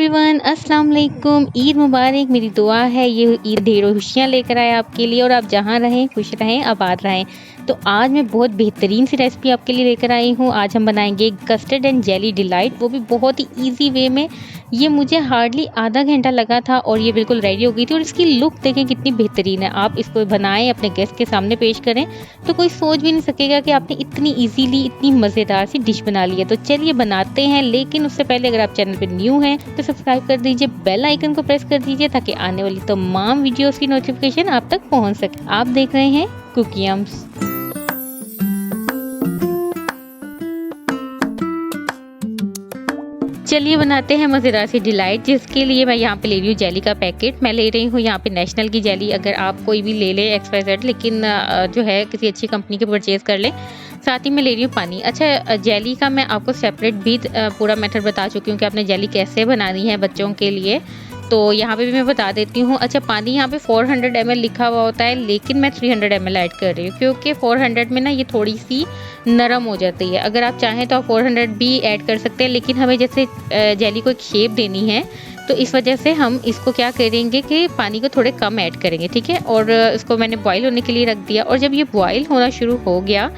Everyone, अस्सलाम वालेकुम। ईद मुबारक। मेरी दुआ है ये ईद ढेरों खुशियाँ लेकर आए आपके लिए और आप जहाँ रहें खुश रहें, आबाद रहें। तो आज मैं बहुत बेहतरीन सी रेसिपी आपके लिए लेकर आई हूँ। आज हम बनाएंगे कस्टर्ड एंड जेली डिलाइट, वो भी बहुत ही इजी वे में। ये मुझे हार्डली आधा घंटा लगा था और ये बिल्कुल रेडी हो गई थी। और इसकी लुक देखें कितनी बेहतरीन है। आप इसको बनाएं, अपने गेस्ट के सामने पेश करें तो कोई सोच भी नहीं सकेगा कि आपने इतनी इजीली इतनी मज़ेदार सी डिश बना ली है। तो चलिए बनाते हैं, लेकिन उससे पहले अगर आप चैनल पर न्यू हैं तो सब्सक्राइब कर दीजिए, बेल आइकन को प्रेस कर दीजिए ताकि आने वाली तमाम वीडियोस की नोटिफिकेशन आप तक पहुंच सके। आप देख रहे हैं कुकियम्स। चलिए बनाते हैं मज़ेदार सी डिलाइट, जिसके लिए मैं यहाँ पे ले रही हूँ जेली का पैकेट। मैं ले रही हूँ यहाँ पे नेशनल की जेली। अगर आप कोई भी ले लें XYZ, लेकिन जो है किसी अच्छी कंपनी के परचेज कर लें। साथ ही मैं ले रही हूँ पानी। अच्छा, जेली का मैं आपको सेपरेट भी पूरा मेथड बता चुकी हूँ कि आपने जेली कैसे बनानी है बच्चों के लिए, तो यहाँ पे भी मैं बता देती हूँ। अच्छा, पानी यहाँ पे 400 ml लिखा हुआ होता है, लेकिन मैं 300 ml ऐड कर रही हूँ क्योंकि 400 में ना ये थोड़ी सी नरम हो जाती है। अगर आप चाहें तो आप 400 भी ऐड कर सकते हैं, लेकिन हमें जैसे जेली को एक शेप देनी है तो इस वजह से हम इसको क्या करेंगे कि पानी को थोड़े कम ऐड करेंगे, ठीक है। और इसको मैंने बॉईल होने के लिए रख दिया और जब ये बॉईल होना शुरू हो गया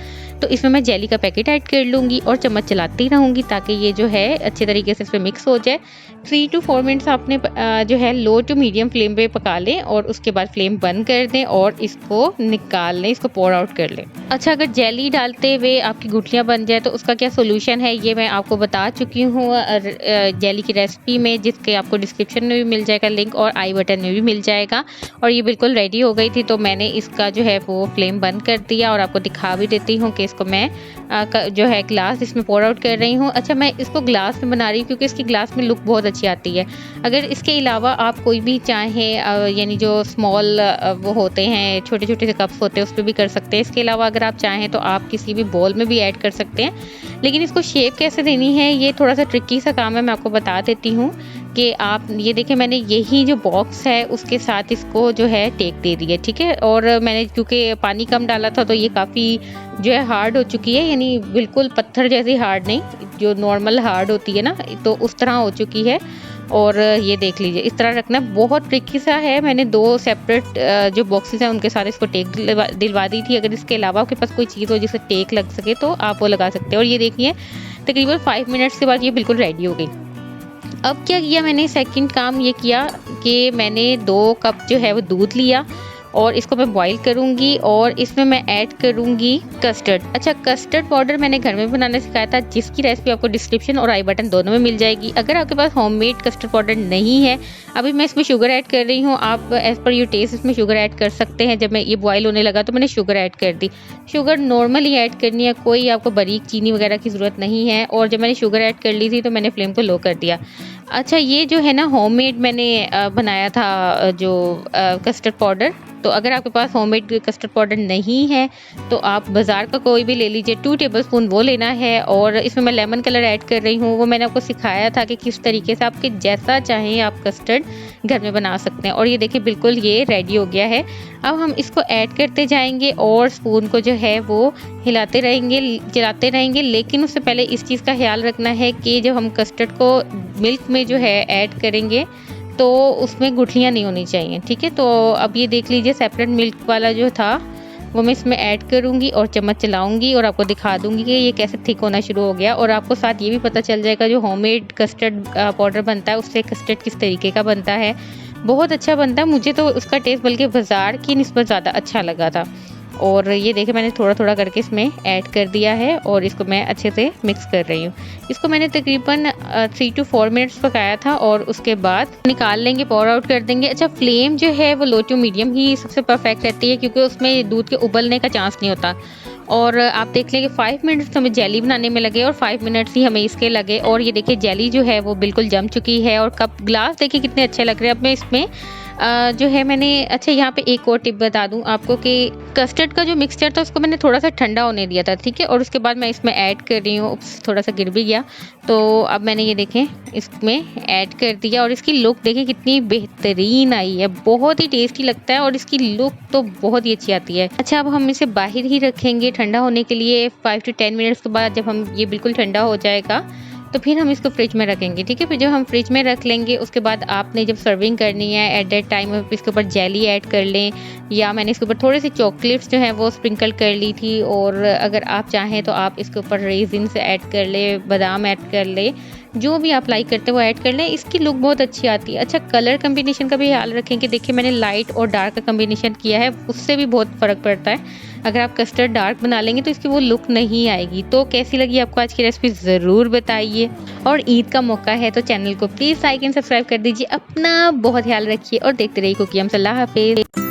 तो इसमें मैं जेली का पैकेट ऐड कर लूँगी और चम्मच चलाती रहूँगी ताकि ये जो है अच्छे तरीके से इसमें मिक्स हो जाए। 3 to 4 मिनट्स आपने जो है लो टू मीडियम फ्लेम पे पका लें और उसके बाद फ्लेम बंद कर दें और इसको निकाल लें, इसको पोर आउट कर लें। अच्छा, अगर जेली डालते हुए आपकी गुठलियाँ बन जाए तो उसका क्या सोल्यूशन है, ये मैं आपको बता चुकी हूँ जेली की रेसिपी में, जिसके आपको डिस्क्रिप्शन में भी मिल जाएगा लिंक और आई बटन में भी मिल जाएगा। और ये बिल्कुल रेडी हो गई थी तो मैंने इसका जो है वो फ्लेम बंद कर दिया और आपको दिखा भी देती हूँ कि इसको मैं जो है ग्लास इसमें पोर आउट कर रही हूँ। अच्छा, मैं इसको ग्लास में बना रही हूँ क्योंकि इसकी ग्लास में लुक बहुत अच्छी आती है। अगर इसके अलावा आप कोई भी चाहें यानी जो स्मॉल वो होते हैं, छोटे छोटे से कप्स होते हैं, उस पर भी कर सकते हैं। इसके अलावा अगर आप चाहें तो आप किसी भी बॉल में भी ऐड कर सकते हैं, लेकिन इसको शेप कैसे देनी है ये थोड़ा सा ट्रिकी सा काम है। मैं आपको बता देती हूँ कि आप ये देखें, मैंने यही जो बॉक्स है उसके साथ इसको जो है टेक दे दी है, ठीक है। और मैंने क्योंकि पानी कम डाला था तो ये काफ़ी जो है हार्ड हो चुकी है, यानी बिल्कुल पत्थर जैसी हार्ड नहीं, जो नॉर्मल हार्ड होती है ना, तो उस तरह हो चुकी है। और ये देख लीजिए, इस तरह रखना बहुत ट्रिकी सा है। मैंने 2 सेपरेट जो बॉक्सेस हैं उनके साथ इसको टेक दिलवा दी थी। अगर इसके अलावा आपके पास कोई चीज़ हो जिससे टेक लग सके तो आप वो लगा सकते हैं। और ये देखिए तकरीबन 5 मिनट्स के बाद ये बिल्कुल रेडी हो गई। अब क्या किया मैंने, सेकंड काम ये किया कि मैंने 2 कप जो है वो दूध लिया और इसको मैं बॉईल करूंगी और इसमें मैं ऐड करूंगी कस्टर्ड। अच्छा, कस्टर्ड पाउडर मैंने घर में बनाना सिखाया था, जिसकी रेसिपी आपको डिस्क्रिप्शन और आई बटन दोनों में मिल जाएगी। अगर आपके पास होममेड कस्टर्ड पाउडर नहीं है, अभी मैं इसमें शुगर ऐड कर रही हूँ, आप एज़ पर योर टेस्ट इसमें शुगर ऐड कर सकते हैं। जब मैं ये बॉईल होने लगा तो मैंने शुगर ऐड कर दी। शुगर नॉर्मली ऐड करनी है, कोई आपको बारीक चीनी वगैरह की ज़रूरत नहीं है। और जब मैंने शुगर ऐड कर ली थी तो मैंने फ्लेम को लो कर दिया। अच्छा, ये जो है ना होममेड मैंने बनाया था जो कस्टर्ड पाउडर। तो अगर आपके पास होममेड कस्टर्ड पाउडर नहीं है तो आप बाज़ार का कोई भी ले लीजिए। 2 टेबलस्पून वो लेना है और इसमें मैं लेमन कलर ऐड कर रही हूँ। वो मैंने आपको सिखाया था कि किस तरीके से आपके जैसा चाहें आप कस्टर्ड घर में बना सकते हैं। और ये देखिए बिल्कुल ये रेडी हो गया है। अब हम इसको ऐड करते जाएंगे और स्पून को जो है वो हिलाते रहेंगे, चलाते रहेंगे। लेकिन उससे पहले इस चीज़ का ख्याल रखना है कि जब हम कस्टर्ड को मिल्क में जो है ऐड करेंगे तो उसमें गुठलियाँ नहीं होनी चाहिए, ठीक है। तो अब ये देख लीजिए सेपरेट मिल्क वाला जो था वो मैं इसमें ऐड करूँगी और चम्मच चलाऊँगी और आपको दिखा दूँगी कि ये कैसे थिक होना शुरू हो गया। और आपको साथ ये भी पता चल जाएगा जो होममेड कस्टर्ड पाउडर बनता है उससे कस्टर्ड किस तरीके का बनता है। बहुत अच्छा बनता है, मुझे तो उसका टेस्ट बल्कि बाज़ार की निस्बत ज़्यादा अच्छा लगा था। और ये देखिए मैंने थोड़ा थोड़ा करके इसमें ऐड कर दिया है और इसको मैं अच्छे से मिक्स कर रही हूँ। इसको मैंने तकरीबन 3 to 4 मिनट्स पकाया था और उसके बाद निकाल लेंगे, पोर आउट कर देंगे। अच्छा, फ्लेम जो है वो लो टू मीडियम ही सबसे परफेक्ट रहती है क्योंकि उसमें दूध के उबलने का चांस नहीं होता। और आप देख लेंगे 5 मिनट्स हमें जेली बनाने में लगे और 5 मिनट्स ही हमें इसके लगे। और ये देखिए जेली जो है वो बिल्कुल जम चुकी है और कप ग्लास देखिए कितने अच्छे लग रहे हैं। अब मैं इसमें जो है मैंने, अच्छा यहाँ पे एक और टिप बता दूं आपको कि कस्टर्ड का जो मिक्सचर था उसको मैंने थोड़ा सा ठंडा होने दिया था, ठीक है। और उसके बाद मैं इसमें ऐड कर रही हूँ, थोड़ा सा गिर भी गया तो अब मैंने ये देखें इसमें ऐड कर दिया और इसकी लुक देखें कितनी बेहतरीन आई है, बहुत ही टेस्टी लगता है और इसकी लुक तो बहुत ही अच्छी आती है। अच्छा, अब हम इसे बाहर ही रखेंगे ठंडा होने के लिए 5 to 10 मिनट्स के बाद। जब हम ये बिल्कुल ठंडा हो जाएगा तो फिर हम इसको फ्रिज में रखेंगे, ठीक है। फिर जब हम फ्रिज में रख लेंगे उसके बाद आपने जब सर्विंग करनी है एट दैट टाइम आप इसके ऊपर जेली ऐड कर लें, या मैंने इसके ऊपर थोड़े से चॉकलेट्स जो है वो स्प्रिंकल कर ली थी, और अगर आप चाहें तो आप इसके ऊपर रेजिन्स ऐड कर ले, बादाम ऐड कर ले, जो भी आप लाइक करते हो वो ऐड कर लें। इसकी लुक बहुत अच्छी आती है। अच्छा, कलर कम्बिनेशन का भी ख्याल रखें कि देखिए मैंने लाइट और डार्क का कम्बिनेशन किया है, उससे भी बहुत फ़र्क पड़ता है। अगर आप कस्टर्ड डार्क बना लेंगे तो इसकी वो लुक नहीं आएगी। तो कैसी लगी आपको आज की रेसिपी ज़रूर बताइए, और ईद का मौका है तो चैनल को प्लीज़ लाइक एंड सब्सक्राइब कर दीजिए। अपना बहुत ख्याल रखिए और देखते रहिए कुकिंग। अल्लाह हाफिज़।